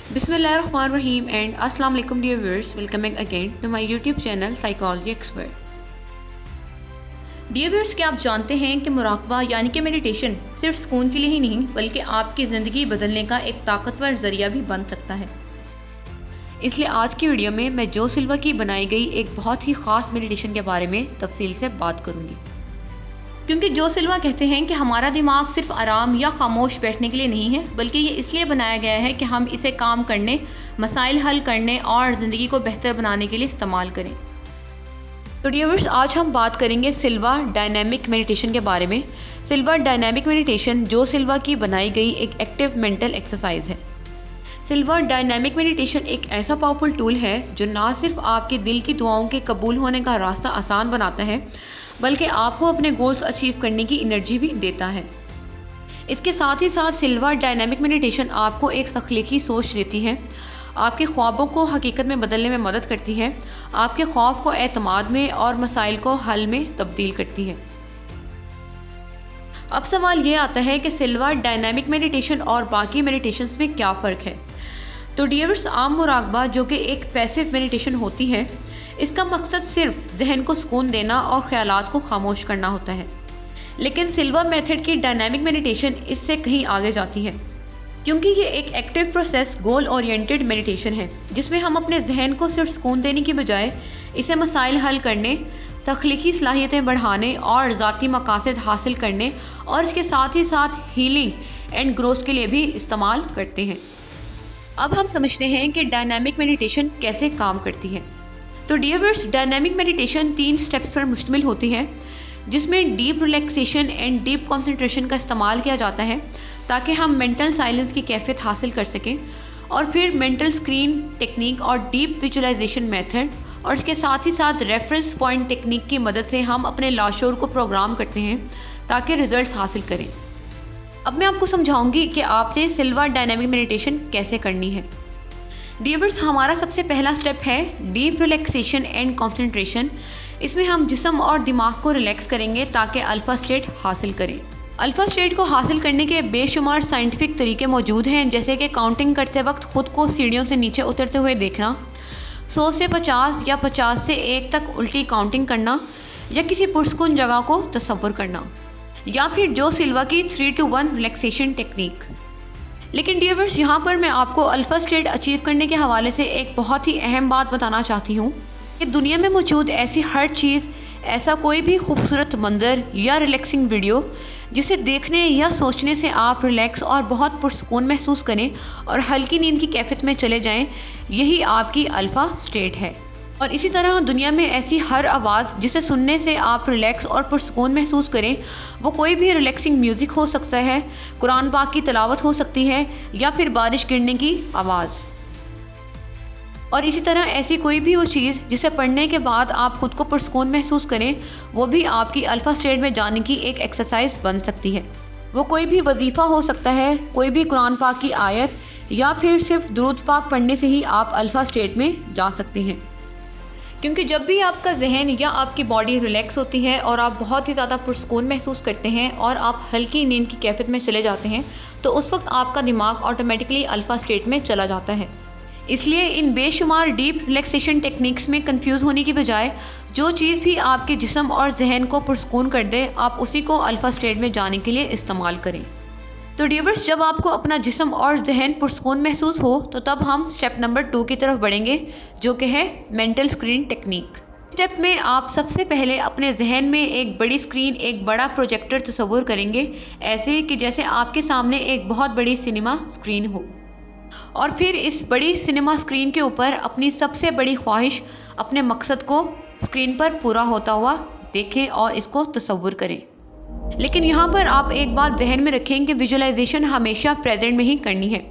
Bismillahirrahmanirrahim and Assalamu alaikum dear viewers, welcome back again to my YouTube channel Psychology Expert। Dear viewers, क्या आप जानते हैं कि मुराकबा यानी कि मेडिटेशन सिर्फ सुकून के लिए ही नहीं बल्कि आपकी ज़िंदगी बदलने का एक ताकतवर ज़रिया भी बन सकता है। इसलिए आज की वीडियो में मैं जो सिल्वा की बनाई गई एक बहुत ही ख़ास मेडिटेशन के बारे में तफसील से बात करूँगी, क्योंकि जो सिल्वा कहते हैं कि हमारा दिमाग सिर्फ आराम या खामोश बैठने के लिए नहीं है, बल्कि ये इसलिए बनाया गया है कि हम इसे काम करने, मसाइल हल करने और ज़िंदगी को बेहतर बनाने के लिए इस्तेमाल करें। तो डियर व्यूअर्स, आज हम बात करेंगे सिल्वा डायनामिक मेडिटेशन के बारे में। सिल्वा डायनामिक मेडिटेशन जो सिल्वा की बनाई गई एक एक्टिव मेंटल एक्सरसाइज है। सिल्वा डायनामिक मेडिटेशन एक ऐसा पावरफुल टूल है जो ना सिर्फ आपके दिल की दुआओं के कबूल होने का रास्ता आसान बनाता है, बल्कि आपको अपने गोल्स अचीव करने की एनर्जी भी देता है। इसके साथ ही साथ सिल्वा डायनामिक मेडिटेशन आपको एक तख्लीकी सोच देती है, आपके ख्वाबों को हकीकत में बदलने में मदद करती है, आपके खौफ को एतमाद में और मसाइल को हल में तब्दील करती है। अब सवाल ये आता है कि सिल्वा डायनामिक मेडिटेशन और बाकी मेडिटेशंस में क्या फ़र्क है। तो डियर्स, आम मुराकबा जो कि एक पैसिव मेडिटेशन होती है, इसका मकसद सिर्फ जहन को सुकून देना और ख्यालात को खामोश करना होता है। लेकिन सिल्वा मेथड की डायनामिक मेडिटेशन इससे कहीं आगे जाती है, क्योंकि ये एक active process goal oriented meditation है, जिसमें हम अपने जहन को सिर्फ सुकून देने की बजाय इसे मसाइल हल करने, तख्लीकी सलाहियतें बढ़ाने और ज़ाती मकासद हासिल करने और इसके साथ ही साथ हीलिंग एंड ग्रोथ के लिए भी इस्तेमाल करते हैं। अब हम समझते हैं कि डायनामिक मेडिटेशन कैसे काम करती है। तो dear viewers, dynamic meditation 3 steps पर मुश्तमिल होती है, जिसमें deep relaxation and deep concentration का इस्तेमाल किया जाता है ताकि हम मेंटल साइलेंस की कैफियत हासिल कर सकें, और फिर मेंटल स्क्रीन टेक्निक और डीप विजुअलाइजेशन मेथड और इसके साथ ही साथ रेफरेंस पॉइंट टेक्निक की मदद से हम अपने लाशोर को प्रोग्राम करते हैं ताकि रिजल्ट्स हासिल करें। अब मैं आपको समझाऊंगी कि आपने सिल्वा डायनामिक मेडिटेशन कैसे करनी है। डियर्स, हमारा सबसे पहला स्टेप है डीप रिलैक्सेशन एंड कंसंट्रेशन। इसमें हम जिस्म और दिमाग को रिलैक्स करेंगे ताकि अल्फा स्टेट हासिल करें। अल्फा स्टेट को हासिल करने के बेशुमार साइंटिफिक तरीके मौजूद हैं, जैसे कि काउंटिंग करते वक्त खुद को सीढ़ियों से नीचे उतरते हुए देखना, 100 से 50 या 50 से 1 तक उल्टी काउंटिंग करना, या किसी पुरस्कुन जगह को तसव्वुर करना, या फिर जो सिल्वा की 3 to 1 रिलैक्सेशन टेक्निक। लेकिन डियर्स, यहाँ पर मैं आपको अल्फा स्टेट अचीव करने के हवाले से एक बहुत ही अहम बात बताना चाहती हूँ कि दुनिया में मौजूद ऐसी हर चीज़, ऐसा कोई भी खूबसूरत मंजर या रिलैक्सिंग वीडियो जिसे देखने या सोचने से आप रिलैक्स और बहुत पुरसुकून महसूस करें और हल्की नींद की कैफियत में चले जाएं, यही आपकी अल्फा स्टेट है। और इसी तरह दुनिया में ऐसी हर आवाज़ जिसे सुनने से आप रिलैक्स और पुरसुकून महसूस करें, वो कोई भी रिलैक्सिंग म्यूज़िक हो सकता है, कुरान पाक की तिलावत हो सकती है, या फिर बारिश गिरने की आवाज़। और इसी तरह ऐसी कोई भी वो चीज़ जिसे पढ़ने के बाद आप खुद को पुरसुकून महसूस करें, वो भी आपकी अल्फा स्टेट में जाने की एक एक्सरसाइज बन सकती है। वो कोई भी वजीफ़ा हो सकता है, कोई भी कुरान पाक की आयत, या फिर सिर्फ दुरूद पाक पढ़ने से ही आप अल्फा स्टेट में जा सकते हैं। क्योंकि जब भी आपका जहन या आपकी बॉडी रिलैक्स होती है और आप बहुत ही ज़्यादा पुरसुकून महसूस करते हैं और आप हल्की नींद की कैफियत में चले जाते हैं, तो उस वक्त आपका दिमाग ऑटोमेटिकली अल्फा स्टेट में चला जाता है। इसलिए इन बेशुमार डीप रिलैक्सेशन टेक्निक्स में कंफ्यूज होने की बजाय जो चीज़ भी आपके जिस्म और जहन को पुरसुकून कर दे, आप उसी को अल्फा स्टेट में जाने के लिए इस्तेमाल करें। तो डियर्स, जब आपको अपना जिस्म और जहन पुरसुकून महसूस हो, तो तब हम स्टेप नंबर 2 की तरफ बढ़ेंगे, जो कि है मेंटल स्क्रीन टेक्निक। स्टेप में आप सबसे पहले अपने जहन में एक बड़ी स्क्रीन, एक बड़ा प्रोजेक्टर तस्वुर करेंगे, ऐसे कि जैसे आपके सामने एक बहुत बड़ी सिनेमा स्क्रीन हो, और फिर इस बड़ी सिनेमा स्क्रीन के ऊपर अपनी सबसे बड़ी ख्वाहिश, अपने मकसद को स्क्रीन पर पूरा होता हुआ देखें और इसको तस्वुर करें। लेकिन यहाँ पर आप एक बात जहन में रखें कि विजुअलाइजेशन हमेशा प्रेजेंट में ही करनी है।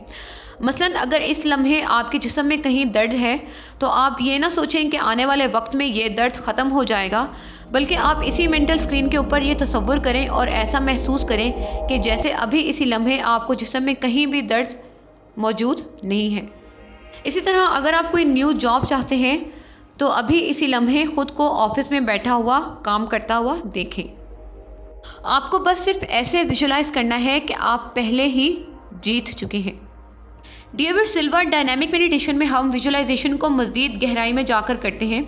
मसलन अगर इस लम्हे आपके जिस्म में कहीं दर्द है, तो आप ये ना सोचें कि आने वाले वक्त में ये दर्द ख़त्म हो जाएगा, बल्कि आप इसी मेंटल स्क्रीन के ऊपर ये तस्वुर करें और ऐसा महसूस करें कि जैसे अभी इसी लम्हे आपको जिस्म में कहीं भी दर्द मौजूद नहीं है। इसी तरह अगर आप कोई न्यू जॉब चाहते हैं, तो अभी इसी लम्हे खुद को ऑफिस में बैठा हुआ काम करता हुआ देखें। आपको बस सिर्फ ऐसे विजुलाइज करना है कि आप पहले ही जीत चुके हैं। डियर सिल्वर डायनामिक मेडिटेशन में हम विजुअलाइजेशन को मज़ीद गहराई में जाकर करते हैं,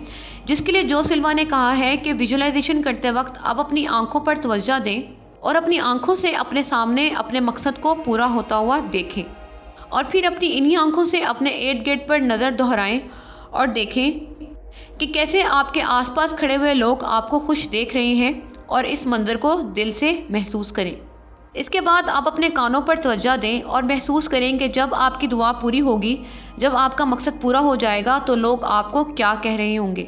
जिसके लिए जो सिल्वा ने कहा है कि विजुअलाइजेशन करते वक्त आप अपनी आंखों पर तवज्जो दें और अपनी आंखों से अपने सामने अपने मकसद को पूरा होता हुआ देखें और फिर अपनी इन्हीं आंखों से अपने इर्द गिर्द पर नज़र दोहराएं और देखें कि कैसे आपके आसपास खड़े हुए लोग आपको खुश देख रहे हैं और इस मंज़र को दिल से महसूस करें। इसके बाद आप अपने कानों पर तवज्जो दें और महसूस करें कि जब आपकी दुआ पूरी होगी, जब आपका मकसद पूरा हो जाएगा तो लोग आपको क्या कह रहे होंगे।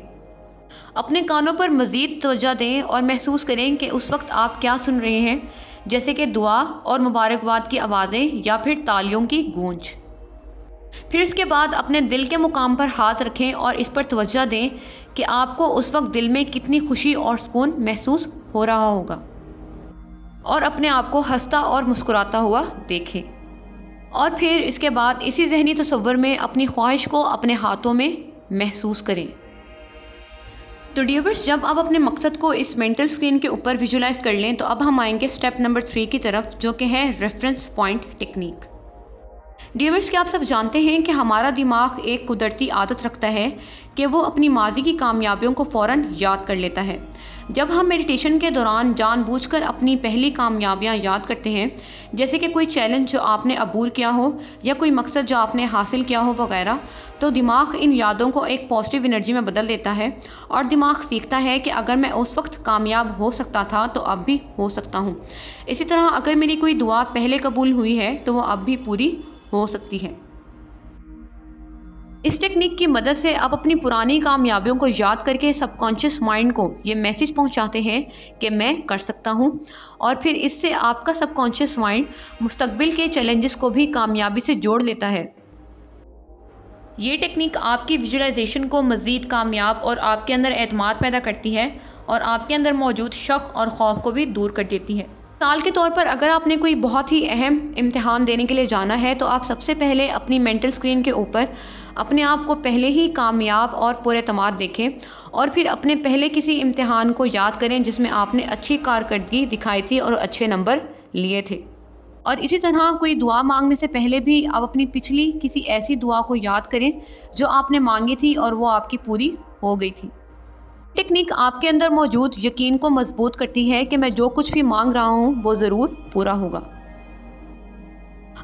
अपने कानों पर मज़ीद तवज्जो दें और महसूस करें कि उस वक्त आप क्या सुन रहे हैं, जैसे कि दुआ और मुबारकबाद की आवाज़ें या फिर तालियों की गूंज। फिर इसके बाद अपने दिल के मुकाम पर हाथ रखें और इस पर तवज्जो दें कि आपको उस वक्त दिल में कितनी खुशी और सुकून महसूस हो रहा होगा और अपने आप को हंसता और मुस्कुराता हुआ देखें। और फिर इसके बाद इसी ज़हनी तसव्वुर में अपनी ख्वाहिश को अपने हाथों में महसूस करें। तो डियर्स, जब आप अपने मकसद को इस मेंटल स्क्रीन के ऊपर विजुलाइज कर लें तो अब हम आएंगे स्टेप नंबर 3 की तरफ, जो कि है रेफरेंस पॉइंट टेक्निक। डियर्स, क्या आप सब जानते हैं कि हमारा दिमाग एक कुदरती आदत रखता है कि वो अपनी माजी की कामयाबियों को फ़ौरन याद कर लेता है। जब हम मेडिटेशन के दौरान जानबूझकर अपनी पहली कामयाबियां याद करते हैं, जैसे कि कोई चैलेंज जो आपने अबूर किया हो या कोई मकसद जो आपने हासिल किया हो वगैरह, तो दिमाग इन यादों को एक पॉजिटिव एनर्जी में बदल देता है और दिमाग सीखता है कि अगर मैं उस वक्त कामयाब हो सकता था तो अब भी हो सकता हूँ। इसी तरह अगर मेरी कोई दुआ पहले कबूल हुई है तो वो अब भी पूरी हो सकती है। इस टेक्निक की मदद से आप अपनी पुरानी कामयाबियों को याद करके सबकॉन्शियस माइंड को ये मैसेज पहुंचाते हैं कि मैं कर सकता हूं, और फिर इससे आपका सबकॉन्शियस माइंड मुस्तकबिल के चैलेंजेस को भी कामयाबी से जोड़ लेता है। ये टेक्निक आपकी विजुअलाइजेशन को मज़ीद कामयाब और आपके अंदर एतमाद पैदा करती है और आपके अंदर मौजूद शक और खौफ को भी दूर कर देती है। मिसाल के तौर पर अगर आपने कोई बहुत ही अहम इम्तिहान देने के लिए जाना है तो आप सबसे पहले अपनी मेंटल स्क्रीन के ऊपर अपने आप को पहले ही कामयाब और पुरएतमाद देखें और फिर अपने पहले किसी इम्तिहान को याद करें जिसमें आपने अच्छी कारकर्दगी दिखाई थी और अच्छे नंबर लिए थे। और इसी तरह कोई दुआ मांगने से पहले भी आप अपनी पिछली किसी ऐसी दुआ को याद करें जो आपने मांगी थी और वो आपकी पूरी हो गई थी। टेक्निक आपके अंदर मौजूद यकीन को मजबूत करती है कि मैं जो कुछ भी मांग रहा हूँ वो ज़रूर पूरा होगा।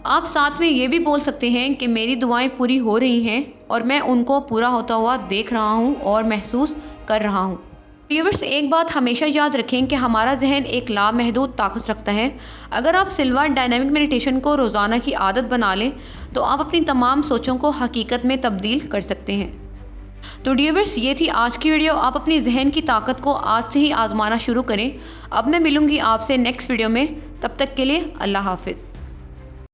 आप साथ में ये भी बोल सकते हैं कि मेरी दुआएं पूरी हो रही हैं और मैं उनको पूरा होता हुआ देख रहा हूँ और महसूस कर रहा हूँ। व्यूअर्स, एक बात हमेशा याद रखें कि हमारा जहन एक लामहदूद ताकत रखता है। अगर आप सिल्वा डायनामिक मेडिटेशन को रोज़ाना की आदत बना लें तो आप अपनी तमाम सोचों को हकीकत में तब्दील कर सकते हैं। तो डियर्स, ये थी आज की वीडियो। आप अपनी जहन की ताकत को आज से ही आजमाना शुरू करें। अब मैं मिलूंगी आपसे नेक्स्ट वीडियो में, तब तक के लिए अल्लाह हाफिज़।